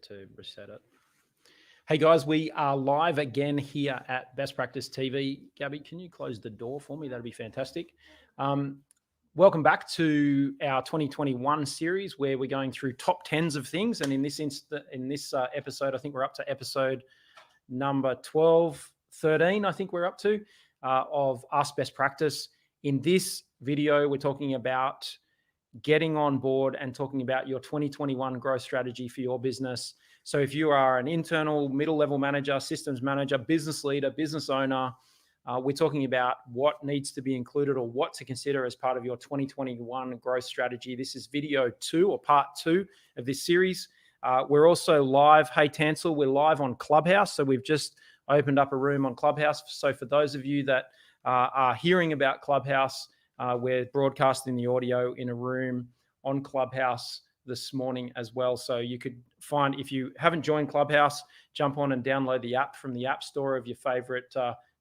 to reset it. Hey guys, we are live again here at Best Practice TV. Gabby, can you close the door for me? That'd be fantastic. Welcome back to our 2021 series where we're going through top 10s of things. And in this episode, I think we're up to episode number 12, 13, I think we're up to, of Us Best Practice. In this video, we're talking about getting on board and talking about your 2021 growth strategy for your business. So if you are an internal, middle-level manager, systems manager, business leader, business owner, we're talking about what needs to be included or what to consider as part of your 2021 growth strategy. This is video 2 or part 2 of this series. We're also live. Hey, Tansel, we're live on Clubhouse. So we've just opened up a room on Clubhouse. So for those of you that are hearing about Clubhouse, we're broadcasting the audio in a room on Clubhouse this morning as well. So you could find, if you haven't joined Clubhouse, jump on and download the app from the App Store of your favorite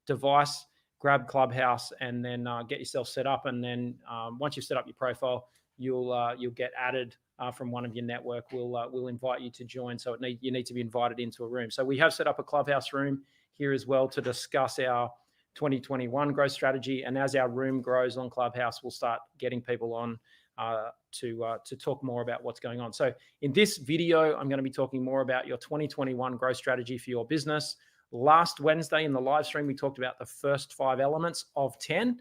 device, grab Clubhouse, and then get yourself set up. And then once you've set up your profile, you'll get added from one of your network. We'll invite you to join. So you need to be invited into a room. So we have set up a Clubhouse room here as well to discuss our 2021 growth strategy. And as our room grows on Clubhouse, we'll start getting people on to talk more about what's going on. So in this video, I'm going to be talking more about your 2021 growth strategy for your business. Last Wednesday in the live stream, we talked about the first 5 elements of 10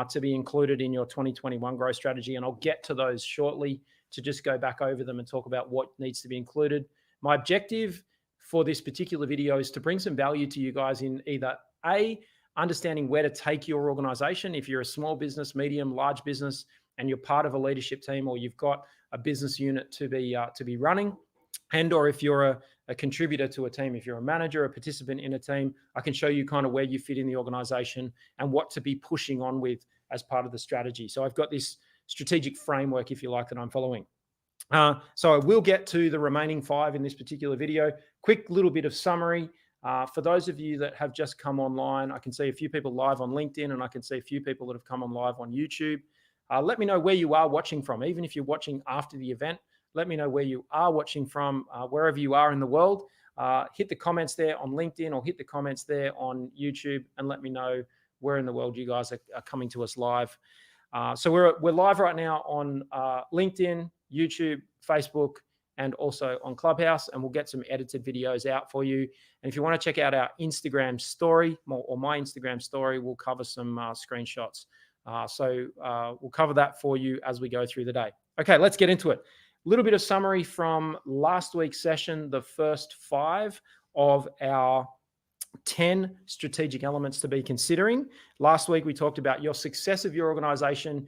to be included in your 2021 growth strategy. And I'll get to those shortly to just go back over them and talk about what needs to be included. My objective for this particular video is to bring some value to you guys in either understanding where to take your organization. If you're a small business, medium, large business, and you're part of a leadership team, or you've got a business unit to be running, and or if you're a contributor to a team, if you're a manager, a participant in a team, I can show you kind of where you fit in the organization and what to be pushing on with as part of the strategy. So I've got this strategic framework, if you like, that I'm following. So I will get to the remaining 5 in this particular video. Quick little bit of summary. For those of you that have just come online, I can see a few people live on LinkedIn, and I can see a few people that have come on live on YouTube. Let me know where you are watching from. Even if you're watching after the event, let me know where you are watching from, wherever you are in the world. Hit the comments there on LinkedIn or hit the comments there on YouTube and let me know where in the world you guys are coming to us live. So we're live right now on LinkedIn, YouTube, Facebook, and also on Clubhouse, and we'll get some edited videos out for you. And if you want to check out our Instagram story or my Instagram story, we'll cover some screenshots. So we'll cover that for you as we go through the day. Okay, let's get into it. A little bit of summary from last week's session, the first 5 of our 10 strategic elements to be considering. Last week, we talked about your success of your organization.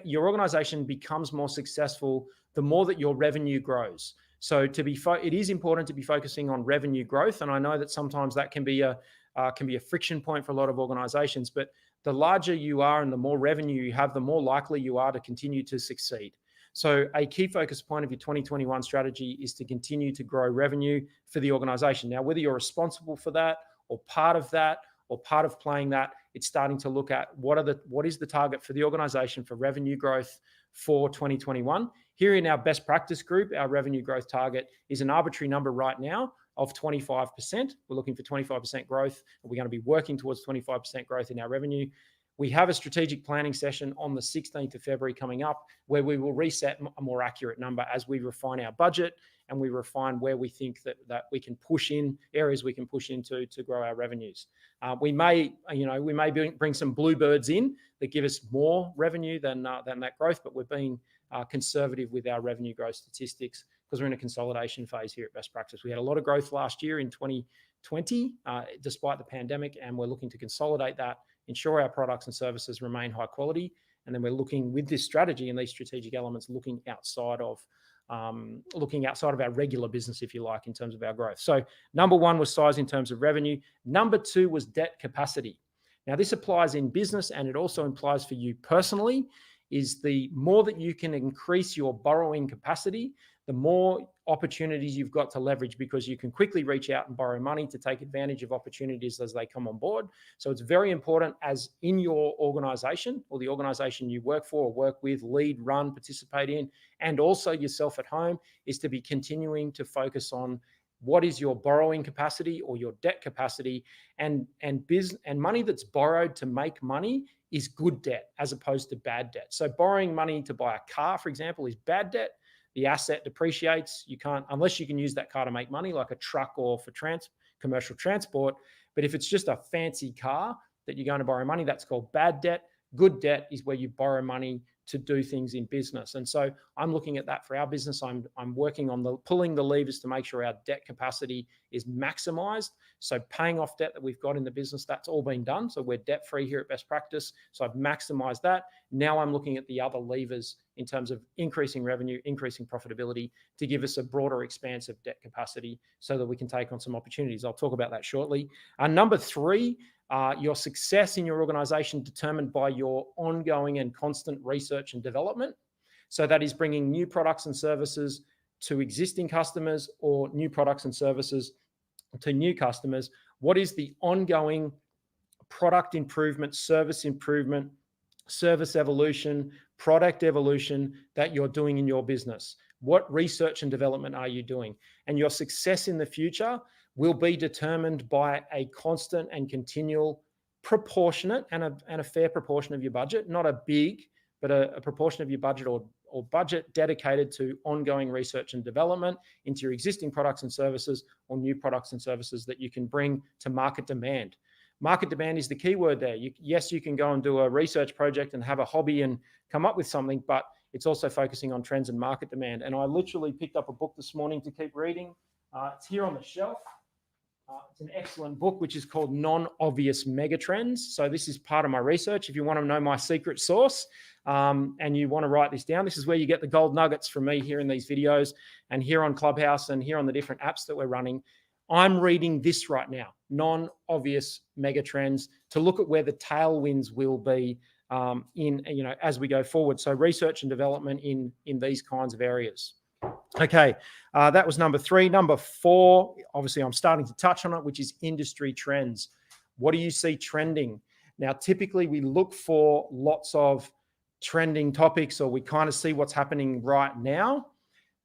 Your organization becomes more successful the more that your revenue grows. So it is important to be focusing on revenue growth. And I know that sometimes that can be a friction point for a lot of organizations, but the larger you are and the more revenue you have, the more likely you are to continue to succeed. So a key focus point of your 2021 strategy is to continue to grow revenue for the organization. Now, whether you're responsible for that or part of that or part of playing that, it's starting to look at what is the target for the organization for revenue growth for 2021. Here in our best practice group, our revenue growth target is an arbitrary number right now of 25%. We're looking for 25% growth. We're going to be working towards 25% growth in our revenue. We have a strategic planning session on the 16th of February coming up where we will reset a more accurate number as we refine our budget and we refine where we think that we can push in, areas we can push into to grow our revenues. We may bring some bluebirds in that give us more revenue than that growth, but we're being conservative with our revenue growth statistics because we're in a consolidation phase here at Best Practice. We had a lot of growth last year in 2020, despite the pandemic, and we're looking to consolidate that, ensure our products and services remain high quality, and then we're looking with this strategy and these strategic elements, looking outside of our regular business, if you like, in terms of our growth. So number 1 was size in terms of revenue. Number 2 was debt capacity. Now this applies in business and it also implies for you personally, is the more that you can increase your borrowing capacity, the more opportunities you've got to leverage, because you can quickly reach out and borrow money to take advantage of opportunities as they come on board. So it's very important, as in your organization or the organization you work for or work with, lead, run, participate in, and also yourself at home, is to be continuing to focus on what is your borrowing capacity or your debt capacity, and money that's borrowed to make money is good debt as opposed to bad debt. So borrowing money to buy a car, for example, is bad debt. The asset depreciates. You can't, unless you can use that car to make money, like a truck or for commercial transport. But if it's just a fancy car that you're going to borrow money, that's called bad debt. Good debt is where you borrow money to do things in business. And so I'm looking at that for our business. I'm working on pulling the levers to make sure our debt capacity is maximized. So paying off debt that we've got in the business, that's all been done. So we're debt free here at Best Practice. So I've maximized that. Now I'm looking at the other levers in terms of increasing revenue, increasing profitability, to give us a broader expanse of debt capacity so that we can take on some opportunities. I'll talk about that shortly. Number three, your success in your organization determined by your ongoing and constant research and development. So that is bringing new products and services to existing customers or new products and services to new customers. What is the ongoing product improvement, service evolution, product evolution that you're doing in your business? What research and development are you doing? And your success in the future will be determined by a constant and continual proportionate and a fair proportion of your budget, not a big, but a proportion of your budget or budget dedicated to ongoing research and development into your existing products and services, or new products and services that you can bring to market demand. Market demand is the key word there. Yes, you can go and do a research project and have a hobby and come up with something, but it's also focusing on trends and market demand. And I literally picked up a book this morning to keep reading. It's here on the shelf. It's an excellent book, which is called Non-Obvious Megatrends. So this is part of my research. If you want to know my secret sauce and you want to write this down, this is where you get the gold nuggets from me here in these videos and here on Clubhouse and here on the different apps that we're running. I'm reading this right now, Non-Obvious Megatrends, to look at where the tailwinds will be as we go forward. So research and development in these kinds of areas. Okay, that was number three. Number four, obviously I'm starting to touch on it, which is industry trends. What do you see trending? Now, typically we look for lots of trending topics, or we kind of see what's happening right now.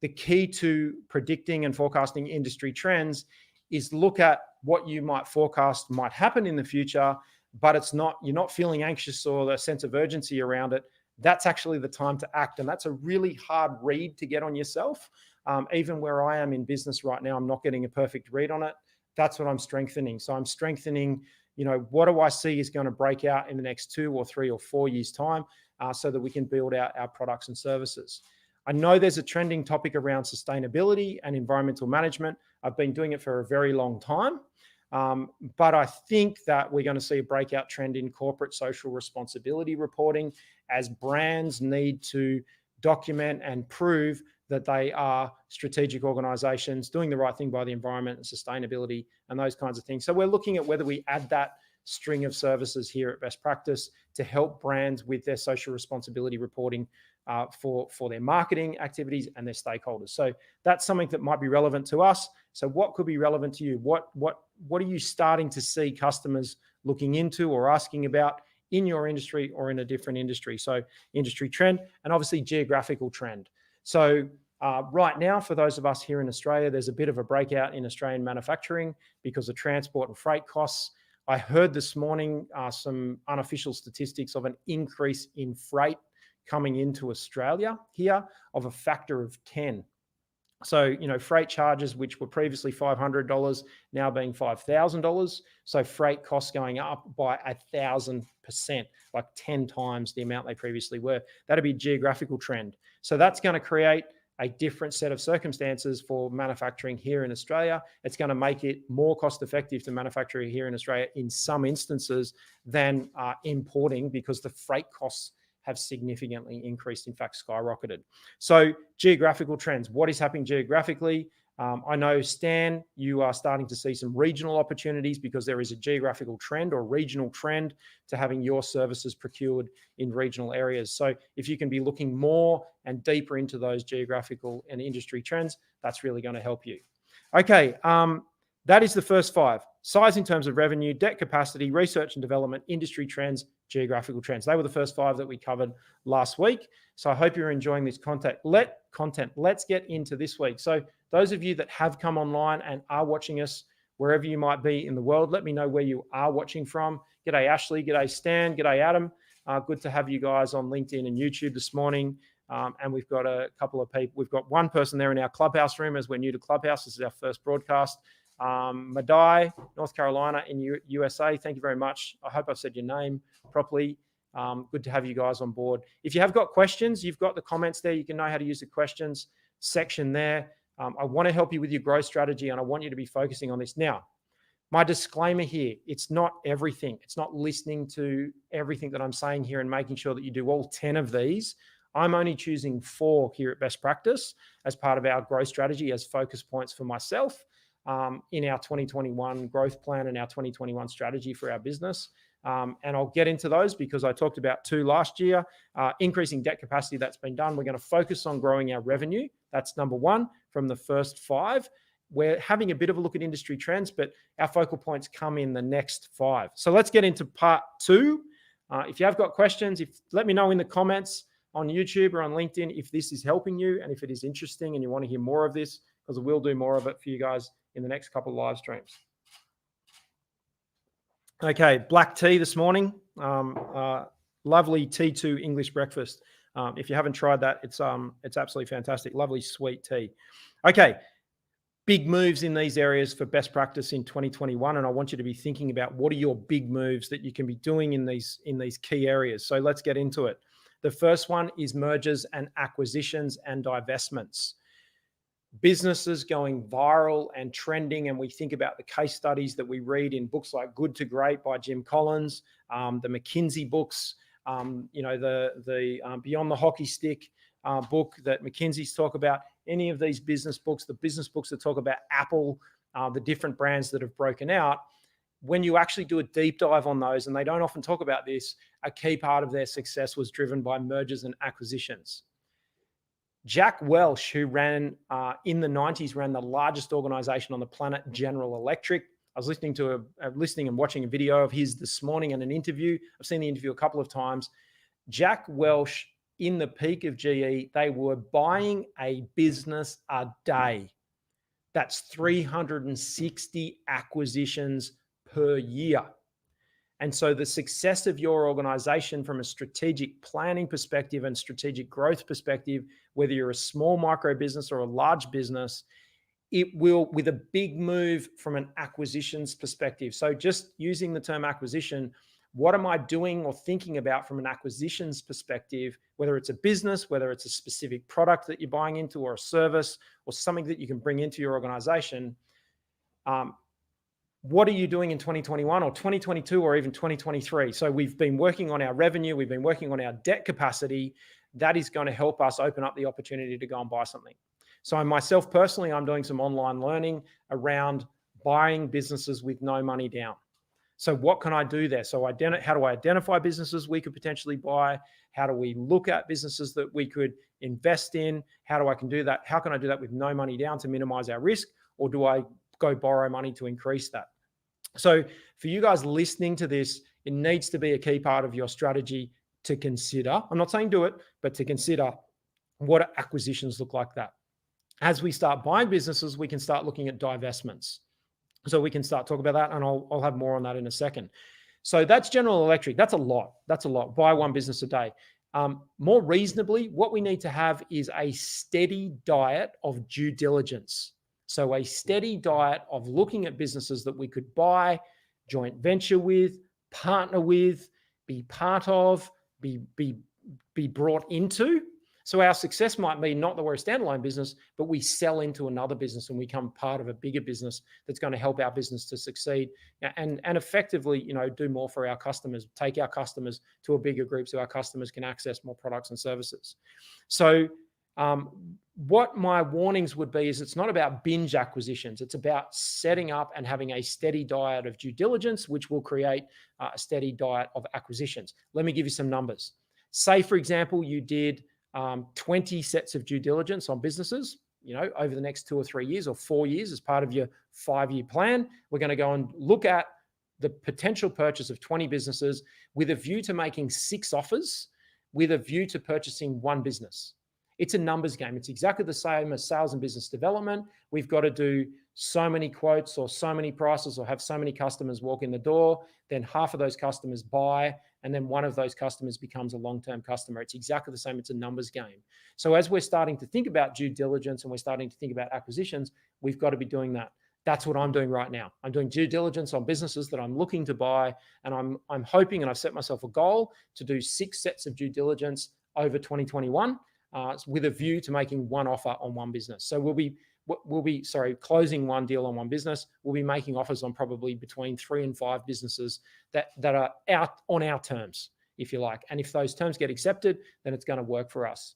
The key to predicting and forecasting industry trends is look at what you might forecast might happen in the future, but you're not feeling anxious or a sense of urgency around it. That's actually the time to act. And that's a really hard read to get on yourself. Even where I am in business right now, I'm not getting a perfect read on it. That's what I'm strengthening. So I'm strengthening, what do I see is going to break out in the next 2 or 3 or 4 years' time, so that we can build out our products and services. I know there's a trending topic around sustainability and environmental management. I've been doing it for a very long time. But I think that we're going to see a breakout trend in corporate social responsibility reporting, as brands need to document and prove that they are strategic organizations doing the right thing by the environment and sustainability and those kinds of things. So we're looking at whether we add that string of services here at Best Practice to help brands with their social responsibility reporting for their marketing activities and their stakeholders. So that's something that might be relevant to us. So what could be relevant to you? What are you starting to see customers looking into or asking about in your industry or in a different industry? So industry trend, and obviously geographical trend. So right now, for those of us here in Australia, there's a bit of a breakout in Australian manufacturing because of transport and freight costs. I heard this morning some unofficial statistics of an increase in freight coming into Australia here of a factor of 10. So, freight charges, which were previously $500, now being $5,000. So freight costs going up by 1,000%, like 10 times the amount they previously were. That'd be a geographical trend. So that's going to create a different set of circumstances for manufacturing here in Australia. It's going to make it more cost effective to manufacture here in Australia in some instances than importing, because the freight costs have significantly increased, in fact, skyrocketed. So geographical trends, what is happening geographically? I know, Stan, you are starting to see some regional opportunities because there is a geographical trend or regional trend to having your services procured in regional areas. So if you can be looking more and deeper into those geographical and industry trends, that's really going to help you. Okay, that is the first 5. Size in terms of revenue, debt capacity, research and development, industry trends, geographical trends. They were the first 5 that we covered last week. So I hope you're enjoying this content. Let's get into this week. So those of you that have come online and are watching us wherever you might be in the world, let me know where you are watching from. G'day, Ashley. G'day, Stan. G'day, Adam. Good to have you guys on LinkedIn and YouTube this morning. And we've got a couple of people. We've got one person there in our Clubhouse room as we're new to Clubhouse. This is our first broadcast. Madai, North Carolina in USA. Thank you very much. I hope I've said your name properly. Good to have you guys on board. If you have got questions, you've got the comments there. You can know how to use the questions section there. I want to help you with your growth strategy, and I want you to be focusing on this. Now, my disclaimer here, it's not everything. It's not listening to everything that I'm saying here and making sure that you do all 10 of these. I'm only choosing 4 here at Best Practice as part of our growth strategy as focus points for myself in our 2021 growth plan and our 2021 strategy for our business. And I'll get into those because I talked about 2 last year. Increasing debt capacity, that's been done. We're going to focus on growing our revenue. That's number 1 from the first 5. We're having a bit of a look at industry trends, but our focal points come in the next 5. So let's get into part 2. If you have got questions, let me know in the comments on YouTube or on LinkedIn if this is helping you and if it is interesting and you want to hear more of this, because we'll do more of it for you guys in the next couple of live streams. Okay, black tea this morning. Lovely T2 English breakfast. If you haven't tried that, it's absolutely fantastic. Lovely sweet tea. Okay, big moves in these areas for Best Practice in 2021, and I want you to be thinking about what are your big moves that you can be doing in these key areas. So let's get into it. The first one is mergers and acquisitions and divestments. Businesses going viral and trending, and we think about the case studies that we read in books like Good to Great by Jim Collins, the McKinsey books, the Beyond the Hockey Stick book that McKinsey's talk about, any of these business books, the business books that talk about Apple, the different brands that have broken out. When you actually do a deep dive on those, and they don't often talk about this, a key part of their success was driven by mergers and acquisitions. Jack Welch, who ran in the 90s, ran the largest organization on the planet, General Electric. I was listening and watching a video of his this morning and an interview. I've seen the interview a couple of times. Jack Welch, in the peak of GE, they were buying a business a day. That's 360 acquisitions per year. And so the success of your organization from a strategic planning perspective and strategic growth perspective, whether you're a small micro business or a large business, it will, with a big move from an acquisitions perspective. So just using the term acquisition, what am I doing or thinking about from an acquisitions perspective, whether it's a business, whether it's a specific product that you're buying into or a service or something that you can bring into your organization? What are you doing in 2021 or 2022 or even 2023? So we've been working on our revenue. We've been working on our debt capacity. That is going to help us open up the opportunity to go and buy something. So myself personally, I'm doing some online learning around buying businesses with no money down. So what can I do there? So how do I identify businesses we could potentially buy? How do we look at businesses that we could invest in? How can I do that? How can I do that with no money down to minimize our risk? Or do I go borrow money to increase that? So for you guys listening to this, it needs to be a key part of your strategy to consider. I'm not saying do it, but to consider what acquisitions look like that. As we start buying businesses, we can start looking at divestments. So we can start talking about that, and I'll have more on that in a second. So that's General Electric. That's a lot. That's a lot. Buy one business a day. More reasonably, what we need to have is a steady diet of due diligence. So a steady diet of looking at businesses that we could buy, joint venture with, partner with, be part of, be brought into. So our success might be not that we're a standalone business, but we sell into another business and we become part of a bigger business that's going to help our business to succeed and effectively, do more for our customers, take our customers to a bigger group so our customers can access more products and services. So What my warnings would be is it's not about binge acquisitions. It's about setting up and having a steady diet of due diligence, which will create a steady diet of acquisitions. Let me give you some numbers. Say, for example, you did 20 sets of due diligence on businesses, over the next 2 or 3 years or 4 years as part of your 5-year plan. We're going to go and look at the potential purchase of 20 businesses with a view to making 6 offers, with a view to purchasing 1 business. It's a numbers game. It's exactly the same as sales and business development. We've got to do so many quotes or so many prices or have so many customers walk in the door, then half of those customers buy, and then one of those customers becomes a long-term customer. It's exactly the same. It's a numbers game. So as we're starting to think about due diligence and we're starting to think about acquisitions, we've got to be doing that. That's what I'm doing right now. I'm doing due diligence on businesses that I'm looking to buy, and I'm hoping, and I've set myself a goal to do 6 sets of due diligence over 2021. With a view to making 1 offer on 1 business. So we'll be closing 1 deal on 1 business. We'll be making offers on probably between 3 and 5 businesses that are out on our terms, if you like. And if those terms get accepted, then it's going to work for us.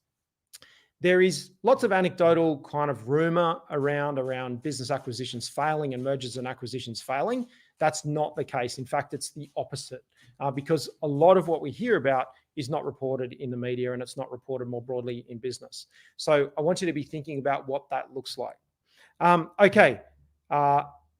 There is lots of anecdotal kind of rumor around business acquisitions failing and mergers and acquisitions failing. That's not the case. In fact, it's the opposite, because a lot of what we hear about is not reported in the media and it's not reported more broadly in business. So I want you to be thinking about what that looks like. Okay.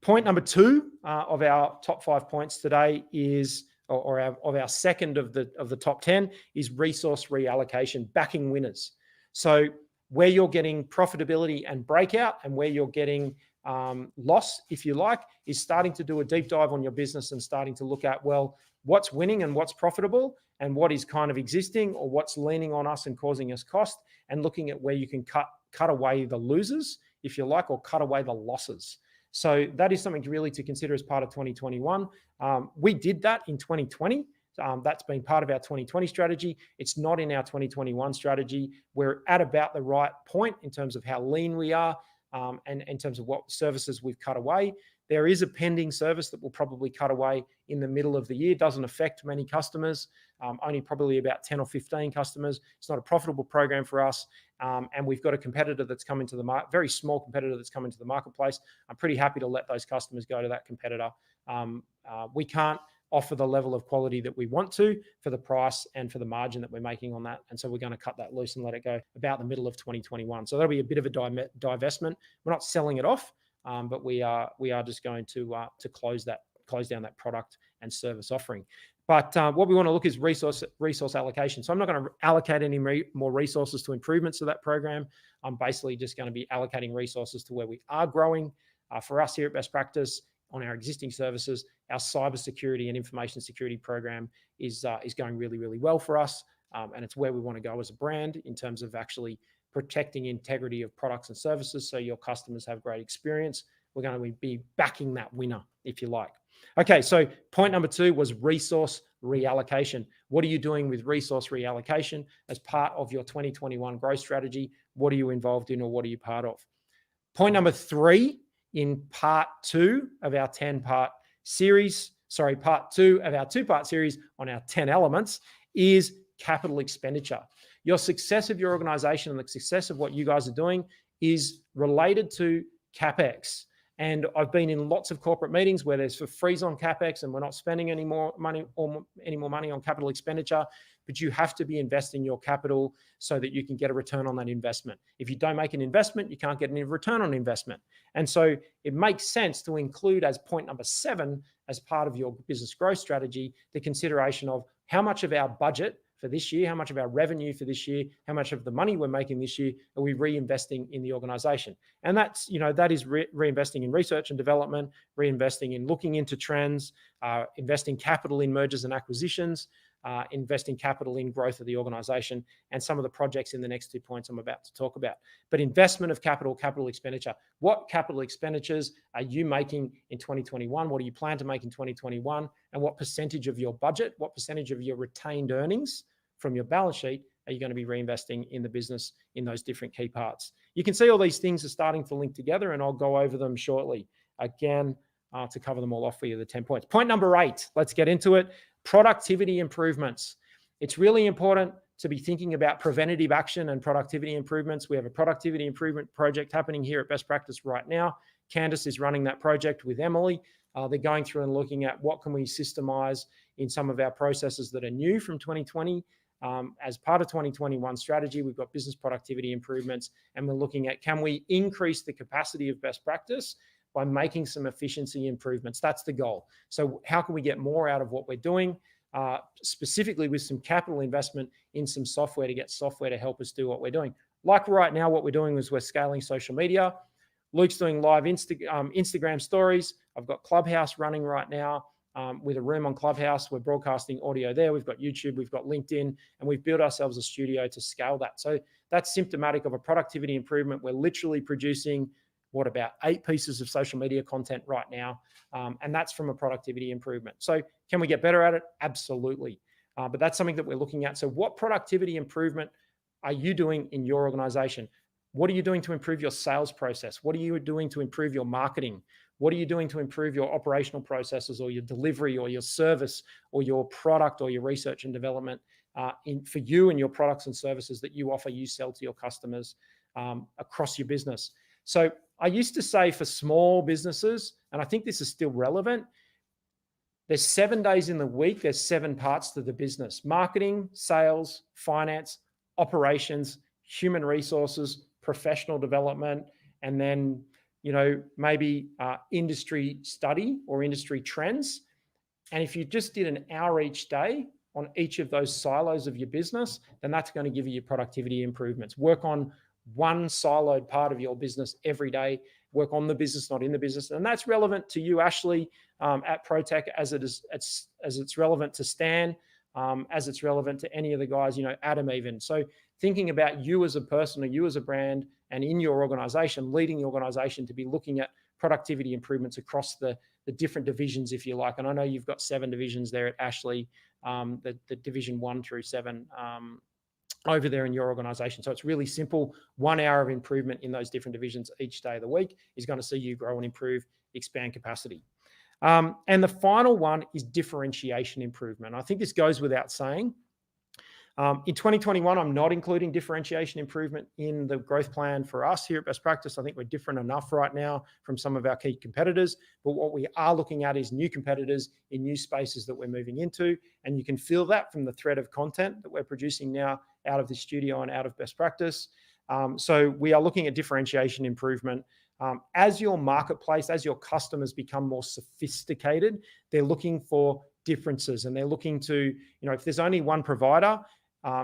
Point number 2 of our top 5 points today is, of our second of the top 10, is resource reallocation, backing winners. So where you're getting profitability and breakout and where you're getting loss, if you like, is starting to do a deep dive on your business and starting to look at, well, what's winning and what's profitable and what is kind of existing or what's leaning on us and causing us cost, and looking at where you can cut away the losers, if you like, or cut away the losses. So that is something really to consider as part of 2021. We did that in 2020. That's been part of our 2020 strategy. It's not in our 2021 strategy. We're at about the right point in terms of how lean we are, and in terms of what services we've cut away. There is a pending service that will probably cut away in the middle of the year. Doesn't affect many customers, only probably about 10 or 15 customers. It's not a profitable program for us. And we've got a competitor that's come into the market, very small competitor that's come into the marketplace. I'm pretty happy to let those customers go to that competitor. We can't offer the level of quality that we want to for the price and for the margin that we're making on that. And so we're going to cut that loose and let it go about the middle of 2021. So that'll be a bit of a divestment. We're not selling it off, but we are just going to close down that product and service offering. But what we want to look is resource allocation. So I'm not going to allocate any more resources to improvements to that program. I'm basically just going to be allocating resources to where we are growing. For us here at Best Practice, on our existing services, our cybersecurity and information security program is going really, really well for us. And it's where we want to go as a brand in terms of actually protecting integrity of products and services so your customers have great experience. We're going to be backing that winner, if you like. Okay, so point number 2 was resource reallocation. What are you doing with resource reallocation as part of your 2021 growth strategy? What are you involved in, or what are you part of? Point number 3 in part 2 of our 10-part series, part 2 of our 2-part series on our 10 elements is capital expenditure. Your success of your organization and the success of what you guys are doing is related to CapEx. And I've been in lots of corporate meetings where there's a freeze on CapEx and we're not spending any more money on capital expenditure, but you have to be investing your capital so that you can get a return on that investment. If you don't make an investment, you can't get any return on investment. And so it makes sense to include as point number 7 as part of your business growth strategy, the consideration of how much of our budget for this year, how much of our revenue for this year, how much of the money we're making this year are we reinvesting in the organization? And that's, that is reinvesting in research and development, reinvesting in looking into trends, investing capital in mergers and acquisitions, investing capital in growth of the organization, and some of the projects in the next 2 points I'm about to talk about. But investment of capital expenditure. What capital expenditures are you making in 2021? What do you plan to make in 2021? And what percentage of your budget, what percentage of your retained earnings from your balance sheet are you going to be reinvesting in the business in those different key parts? You can see all these things are starting to link together, and I'll go over them shortly. Again, to cover them all off for you, the 10 points. Point number 8, let's get into it. Productivity improvements. It's really important to be thinking about preventative action and productivity improvements. We have a productivity improvement project happening here at Best Practice right now. Candice is running that project with Emily. They're going through and looking at what can we systemize in some of our processes that are new from 2020. As part of 2021 strategy, we've got business productivity improvements, and we're looking at, can we increase the capacity of Best Practice by making some efficiency improvements? That's the goal. So how can we get more out of what we're doing, specifically with some capital investment in some software, to get software to help us do what we're doing. Like right now, what we're doing is we're scaling social media. Luke's doing live Instagram stories. I've got Clubhouse running right now with a room on Clubhouse. We're broadcasting audio there. We've got YouTube, we've got LinkedIn, and we've built ourselves a studio to scale that. So that's symptomatic of a productivity improvement. We're literally producing, about 8 pieces of social media content right now. And that's from a productivity improvement. So can we get better at it? Absolutely. But that's something that we're looking at. So what productivity improvement are you doing in your organization? What are you doing to improve your sales process? What are you doing to improve your marketing? What are you doing to improve your operational processes, or your delivery, or your service, or your product, or your research and development for you and your products and services that you offer, you sell to your customers across your business? So I used to say, for small businesses, and I think this is still relevant, there's 7 days in the week, there's 7 parts to the business: marketing, sales, finance, operations, human resources, professional development, and then, maybe industry study or industry trends. And if you just did an hour each day on each of those silos of your business, then that's going to give you productivity improvements. Work on one siloed part of your business every day. Work on the business, not in the business. And that's relevant to you, Ashley, at ProTech, as it's relevant to Stan, as it's relevant to any of the guys, Adam even. So thinking about you as a person, or you as a brand, and in your organization, leading the organization to be looking at productivity improvements across the different divisions, if you like. And I know you've got 7 divisions there at Ashley, the division 1 through 7 over there in your organization. So it's really simple. 1 hour of improvement in those different divisions each day of the week is going to see you grow and improve, expand capacity. And the final one is differentiation improvement. I think this goes without saying. In 2021, I'm not including differentiation improvement in the growth plan for us here at Best Practice. I think we're different enough right now from some of our key competitors. But what we are looking at is new competitors in new spaces that we're moving into. And you can feel that from the thread of content that we're producing now out of the studio and out of Best Practice. So we are looking at differentiation improvement. As your marketplace, as your customers become more sophisticated, they're looking for differences, and they're looking to, if there's only one provider,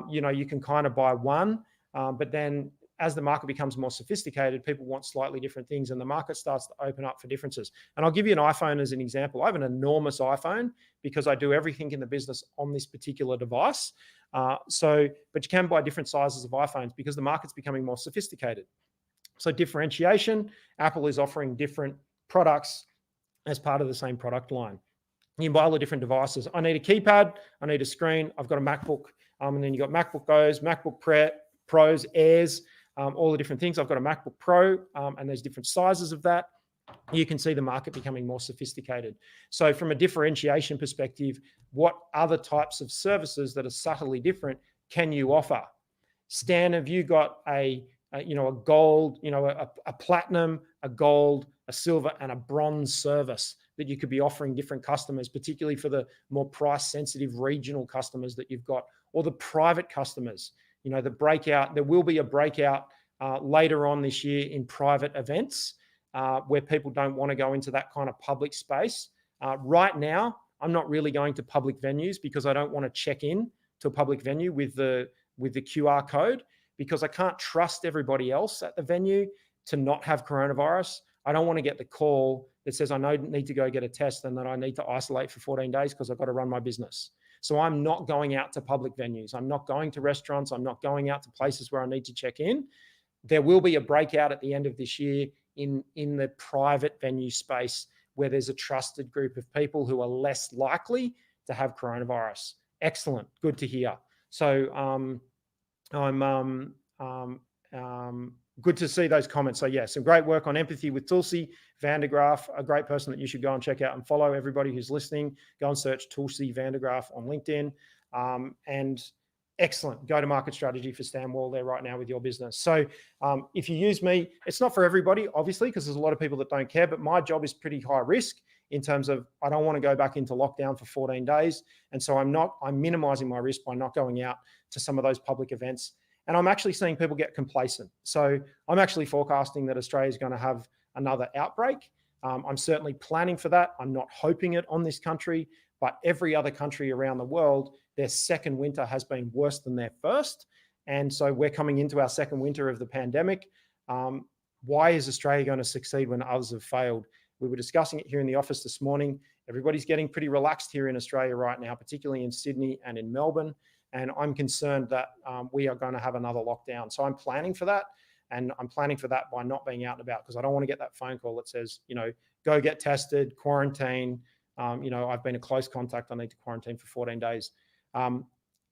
you can kind of buy one, but then as the market becomes more sophisticated, people want slightly different things, and the market starts to open up for differences. And I'll give you an iPhone as an example. I have an enormous iPhone because I do everything in the business on this particular device. But you can buy different sizes of iPhones because the market's becoming more sophisticated. So differentiation, Apple is offering different products as part of the same product line. You can buy all the different devices. I need a keypad, I need a screen, I've got a MacBook, and then you've got MacBook Pros, MacBook Pros, Airs, all the different things. I've got a MacBook Pro, and there's different sizes of that. You can see the market becoming more sophisticated. So from a differentiation perspective, what other types of services that are subtly different can you offer? Stan, have you got a gold, a platinum, a gold, a silver, and a bronze service that you could be offering different customers, particularly for the more price-sensitive regional customers that you've got, or the private customers? The breakout, there will be a breakout later on this year in private events where people don't want to go into that kind of public space. Right now, I'm not really going to public venues because I don't want to check in to a public venue with the QR code, because I can't trust everybody else at the venue to not have coronavirus. I don't want to get the call that says I need to go get a test and that I need to isolate for 14 days because I've got to run my business. So I'm not going out to public venues. I'm not going to restaurants. I'm not going out to places where I need to check in. There will be a breakout at the end of this year in the private venue space where there's a trusted group of people who are less likely to have coronavirus. Excellent. Good to hear. So I'm good to see those comments. So yeah, some great work on empathy with Tulsi Vandergraaf, a great person that you should go and check out and follow. Everybody who's listening, go and search Tulsi Vandergraaf on LinkedIn. And excellent go-to-market strategy for Stan Wall there right now with your business. So if you use me, it's not for everybody, obviously, because there's a lot of people that don't care, but my job is pretty high risk in terms of I don't want to go back into lockdown for 14 days. And so I'm minimizing my risk by not going out to some of those public events. And I'm actually seeing people get complacent. So I'm actually forecasting that Australia is going to have another outbreak. I'm certainly planning for that. I'm not hoping it on this country, but every other country around the world, their second winter has been worse than their first. And so we're coming into our second winter of the pandemic. Why is Australia going to succeed when others have failed? We were discussing it here in the office this morning. Everybody's getting pretty relaxed here in Australia right now, particularly in Sydney and in Melbourne. And I'm concerned that we are going to have another lockdown. So I'm planning for that. And I'm planning for that by not being out and about, because I don't want to get that phone call that says, go get tested, quarantine. I've been a close contact. I need to quarantine for 14 days.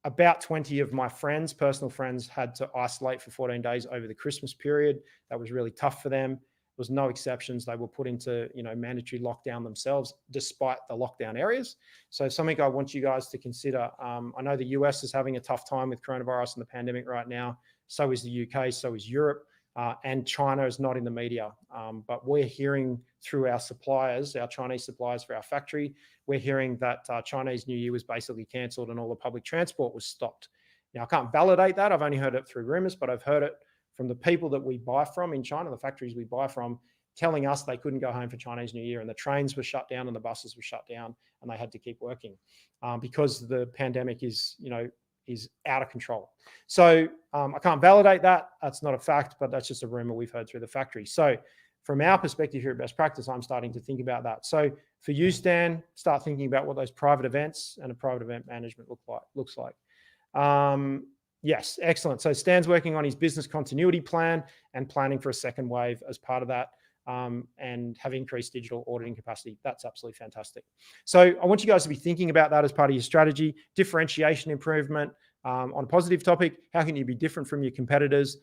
About 20 of my friends, personal friends, had to isolate for 14 days over the Christmas period. That was really tough for them. There was no exceptions. They were put into, mandatory lockdown themselves, despite the lockdown areas. So something I want you guys to consider. I know the US is having a tough time with coronavirus and the pandemic right now. So is the UK, so is Europe. And China is not in the media. But we're hearing through our suppliers, our Chinese suppliers for our factory, we're hearing that Chinese New Year was basically cancelled and all the public transport was stopped. Now, I can't validate that. I've only heard it through rumors, but I've heard it from the people that we buy from in China, the factories we buy from, telling us they couldn't go home for Chinese New Year, and the trains were shut down and the buses were shut down and they had to keep working because the pandemic is out of control. So I can't validate that. That's not a fact, but that's just a rumor we've heard through the factory. So from our perspective here at Best Practice, I'm starting to think about that. So for you, Stan, start thinking about what those private events and a private event management looks like. Yes, excellent. So Stan's working on his business continuity plan and planning for a second wave as part of that. And have increased digital auditing capacity. That's absolutely fantastic. So I want you guys to be thinking about that as part of your strategy. Differentiation improvement. On a positive topic, how can you be different from your competitors?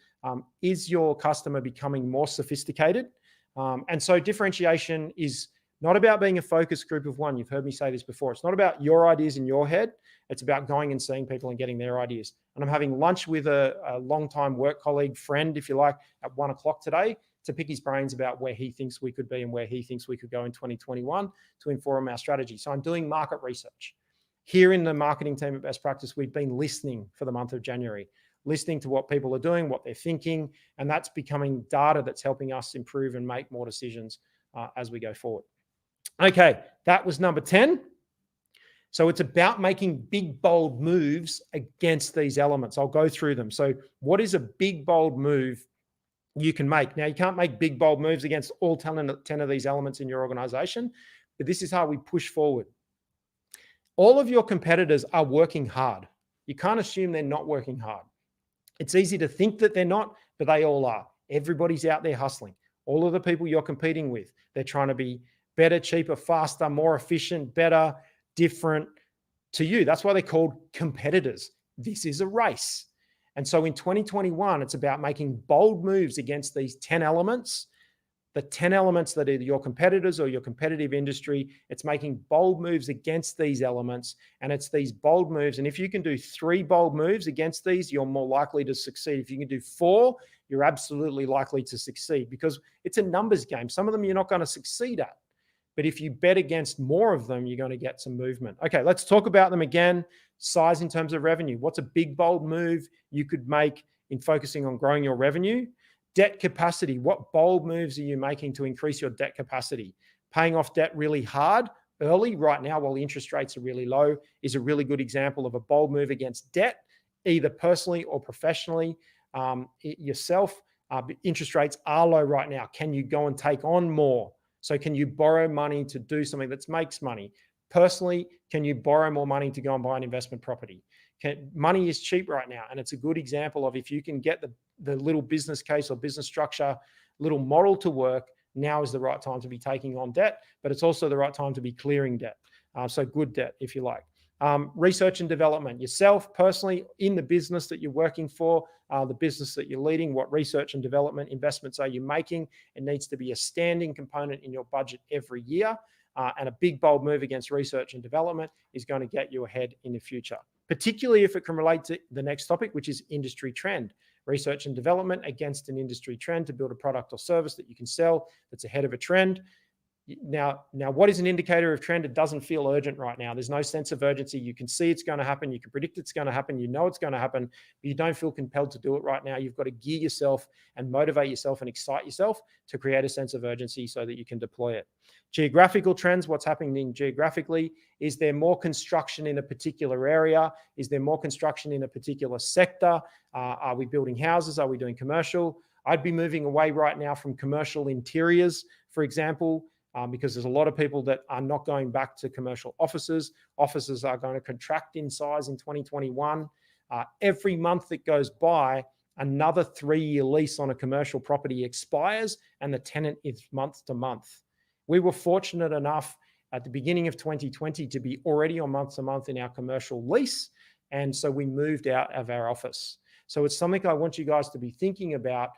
Is your customer becoming more sophisticated? And so differentiation is not about being a focus group of one. You've heard me say this before. It's not about your ideas in your head. It's about going and seeing people and getting their ideas. And I'm having lunch with a longtime work colleague, friend, if you like, at 1 o'clock today, to pick his brains about where he thinks we could be and where he thinks we could go in 2021 to inform our strategy. So I'm doing market research. Here in the marketing team at Best Practice, we've been listening for the month of January, listening to what people are doing, what they're thinking, and that's becoming data that's helping us improve and make more decisions as we go forward. Okay, that was number 10. So it's about making big, bold moves against these elements. I'll go through them. So what is a big, bold move you can make? Now, you can't make big, bold moves against all 10 of these elements in your organization, but this is how we push forward. All of your competitors are working hard. You can't assume they're not working hard. It's easy to think that they're not, but they all are. Everybody's out there hustling. All of the people you're competing with, they're trying to be better, cheaper, faster, more efficient, better, different to you. That's why they're called competitors. This is a race. And so in 2021, it's about making bold moves against these 10 elements, the 10 elements that are your competitors or your competitive industry. It's making bold moves against these elements, and it's these bold moves. And if you can do 3 bold moves against these, you're more likely to succeed. If you can do 4, you're absolutely likely to succeed, because it's a numbers game. Some of them you're not going to succeed at. But if you bet against more of them, you're going to get some movement. Okay, let's talk about them again. Size in terms of revenue. What's a big, bold move you could make in focusing on growing your revenue? Debt capacity. What bold moves are you making to increase your debt capacity? Paying off debt really hard early right now while the interest rates are really low is a really good example of a bold move against debt, either personally or professionally. Yourself, interest rates are low right now. Can you go and take on more? So can you borrow money to do something that makes money? Personally, can you borrow more money to go and buy an investment property? Money is cheap right now. And it's a good example of if you can get the little business case or business structure, little model to work, now is the right time to be taking on debt, but it's also the right time to be clearing debt. So good debt, if you like. Research and development, yourself personally in the business that you're working for, the business that you're leading, what research and development investments are you making? It needs to be a standing component in your budget every year. And a big, bold move against research and development is going to get you ahead in the future, particularly if it can relate to the next topic, which is industry trend. Research and development against an industry trend to build a product or service that you can sell that's ahead of a trend. Now, what is an indicator of trend? It doesn't feel urgent right now. There's no sense of urgency. You can see it's going to happen. You can predict it's going to happen. You know it's going to happen, but you don't feel compelled to do it right now. You've got to gear yourself and motivate yourself and excite yourself to create a sense of urgency so that you can deploy it. Geographical trends, what's happening geographically? Is there more construction in a particular area? Is there more construction in a particular sector? Are we building houses? Are we doing commercial? I'd be moving away right now from commercial interiors, for example, because there's a lot of people that are not going back to commercial offices. Offices are going to contract in size in 2021. Every month that goes by, another 3-year lease on a commercial property expires and the tenant is month to month. We were fortunate enough at the beginning of 2020 to be already on month to month in our commercial lease. And so we moved out of our office. So it's something I want you guys to be thinking about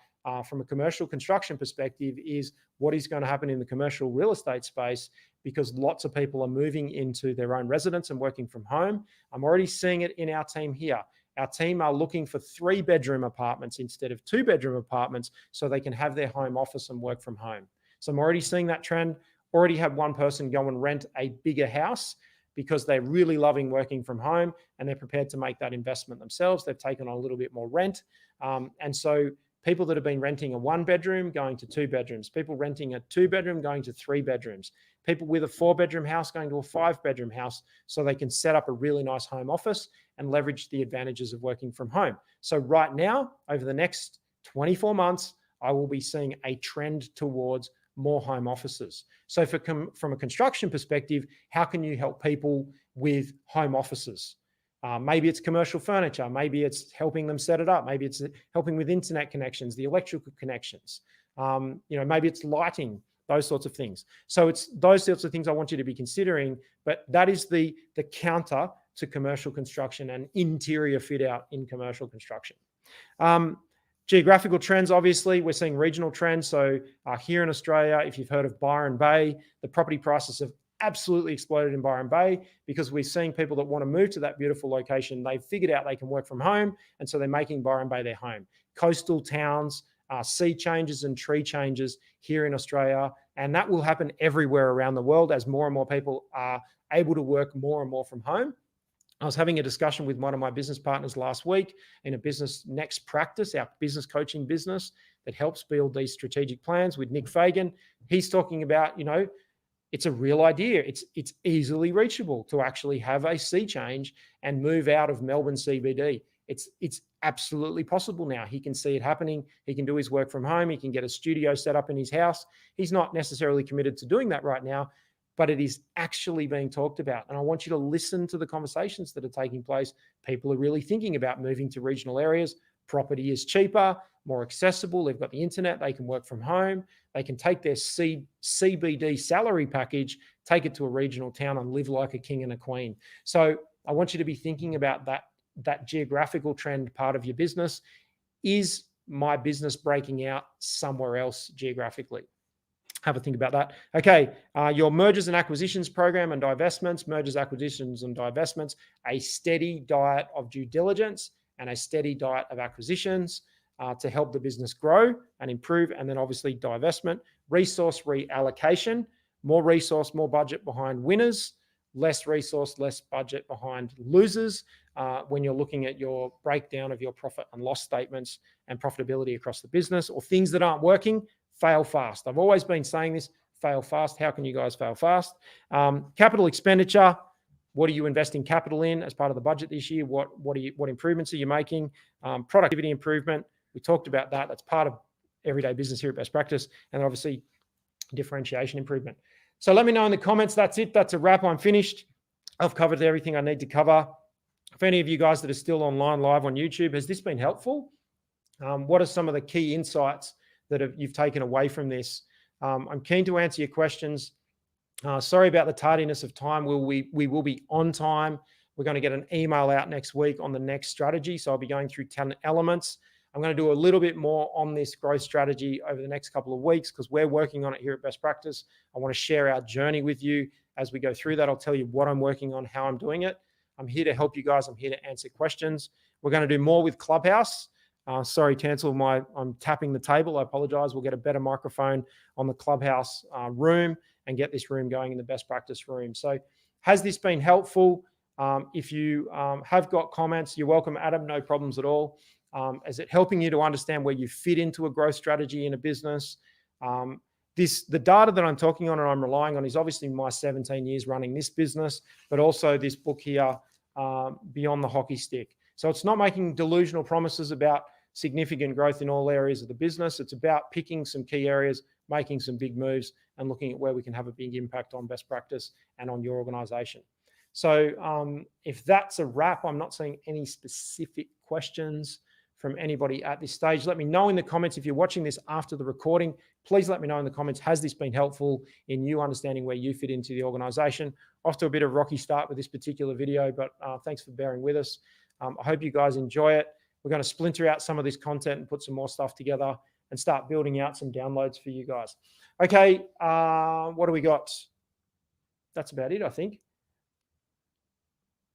from a commercial construction perspective, is what is going to happen in the commercial real estate space, because lots of people are moving into their own residence and working from home. I'm already seeing it in our team here. Our team are looking for 3-bedroom apartments instead of 2-bedroom apartments so they can have their home office and work from home. So I'm already seeing that trend. Already had one person go and rent a bigger house because they're really loving working from home and they're prepared to make that investment themselves. They've taken on a little bit more rent. And so people that have been renting a 1-bedroom going to 2 bedrooms, people renting a 2-bedroom going to 3 bedrooms, people with a 4-bedroom house going to a 5-bedroom house so they can set up a really nice home office and leverage the advantages of working from home. So right now, over the next 24 months, I will be seeing a trend towards more home offices. So from a construction perspective, how can you help people with home offices? Maybe it's commercial furniture. Maybe it's helping them set it up. Maybe it's helping with internet connections, the electrical connections. Maybe it's lighting, those sorts of things. So it's those sorts of things I want you to be considering. But that is the counter to commercial construction and interior fit out in commercial construction. Geographical trends, obviously, we're seeing regional trends. So here in Australia, if you've heard of Byron Bay, the property prices have absolutely exploded in Byron Bay because we're seeing people that want to move to that beautiful location. They've figured out they can work from home, and so they're making Byron Bay their home. Coastal towns, sea changes and tree changes here in Australia, and that will happen everywhere around the world as more and more people are able to work more and more from home. I was having a discussion with one of my business partners last week in a business next practice, our business coaching business that helps build these strategic plans with Nick Fagan. He's talking about, it's a real idea. It's easily reachable to actually have a sea change and move out of Melbourne CBD. It's absolutely possible now. He can see it happening. He can do his work from home. He can get a studio set up in his house. He's not necessarily committed to doing that right now, but it is actually being talked about. And I want you to listen to the conversations that are taking place. People are really thinking about moving to regional areas. Property is cheaper, more accessible. They've got the internet. They can work from home. They can take their CBD salary package, take it to a regional town and live like a king and a queen. So I want you to be thinking about that geographical trend part of your business. Is my business breaking out somewhere else geographically? Have a think about that. Okay, your mergers and acquisitions program and divestments, mergers, acquisitions and divestments, a steady diet of due diligence and a steady diet of acquisitions to help the business grow and improve. And then obviously divestment, resource reallocation, more resource, more budget behind winners, less resource, less budget behind losers when you're looking at your breakdown of your profit and loss statements and profitability across the business, or things that aren't working, fail fast. I've always been saying this, fail fast. How can you guys fail fast? Capital expenditure. What are you investing capital in as part of the budget this year? What improvements are you making? Productivity improvement. We talked about that. That's part of everyday business here at Best Practice. And obviously differentiation improvement. So let me know in the comments. That's it. That's a wrap. I'm finished. I've covered everything I need to cover. If any of you guys that are still online live on YouTube, has this been helpful? What are some of the key insights that you've taken away from this? I'm keen to answer your questions. Sorry about the tardiness of time. We will be on time, We're going to get an email out next week on the next strategy. So I'll be going through 10 elements. I'm going to do a little bit more on this growth strategy over the next couple of weeks because we're working on it here at Best Practice. I want to share our journey with you as we go through that. I'll tell you what I'm working on, how I'm doing it. I'm here to help you guys. I'm here to answer questions. We're going to do more with Clubhouse. Sorry, Tansel, I'm tapping the table. I apologize. We'll get a better microphone on the Clubhouse room and get this room going in the Best Practice room. So has this been helpful? If you have got comments, you're welcome, Adam. No problems at all. Is it helping you to understand where you fit into a growth strategy in a business? The data that I'm talking on and I'm relying on is obviously my 17 years running this business, but also this book here, Beyond the Hockey Stick. So it's not making delusional promises about significant growth in all areas of the business. It's about picking some key areas, making some big moves, and looking at where we can have a big impact on best practice and on your organization. So if that's a wrap, I'm not seeing any specific questions from anybody at this stage. Let me know in the comments if you're watching this after the recording. Please let me know in the comments, has this been helpful in you understanding where you fit into the organization? Off to a bit of a rocky start with this particular video, but thanks for bearing with us. I hope you guys enjoy it. We're going to splinter out some of this content and put some more stuff together and start building out some downloads for you guys. Okay, what do we got? That's about it, I think.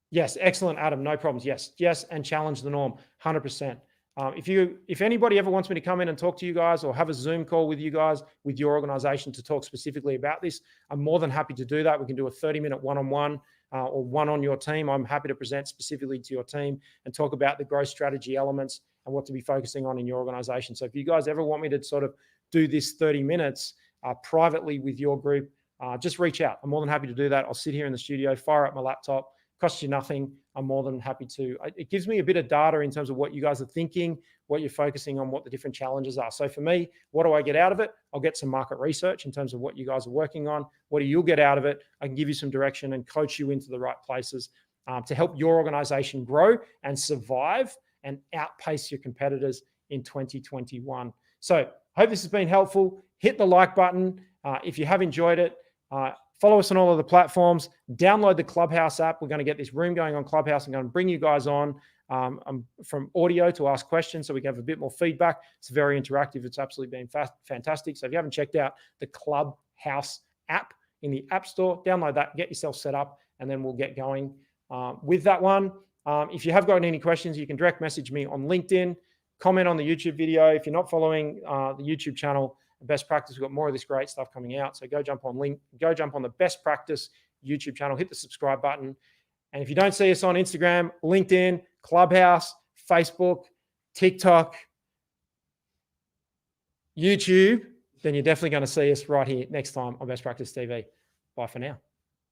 Yes, excellent, Adam. No problems. Yes, and challenge the norm, 100%. If anybody ever wants me to come in and talk to you guys or have a Zoom call with you guys, with your organization to talk specifically about this, I'm more than happy to do that. We can do a 30-minute one-on-one or one on your team. I'm happy to present specifically to your team and talk about the growth strategy elements and what to be focusing on in your organization. So if you guys ever want me to sort of do this 30 minutes privately with your group, just reach out. I'm more than happy to do that. I'll sit here in the studio, fire up my laptop, costs you nothing. I'm more than happy to. It gives me a bit of data in terms of what you guys are thinking, what you're focusing on, what the different challenges are. So for me, what do I get out of it? I'll get some market research in terms of what you guys are working on. What do you get out of it? I can give you some direction and coach you into the right places to help your organization grow and survive and outpace your competitors in 2021. So I hope this has been helpful. Hit the like button if you have enjoyed it. Follow us on all of the platforms. Download the Clubhouse app. We're going to get this room going on Clubhouse. I'm going to bring you guys on from audio to ask questions so we can have a bit more feedback. It's very interactive. It's absolutely been fantastic. So if you haven't checked out the Clubhouse app in the App Store, download that, get yourself set up, and then we'll get going with that one. If you have got any questions, you can direct message me on LinkedIn, comment on the YouTube video. If you're not following the YouTube channel, Best Practice, we've got more of this great stuff coming out. So go jump on the Best Practice YouTube channel, hit the subscribe button. And if you don't see us on Instagram, LinkedIn, Clubhouse, Facebook, TikTok, YouTube, then you're definitely going to see us right here next time on Best Practice TV. Bye for now.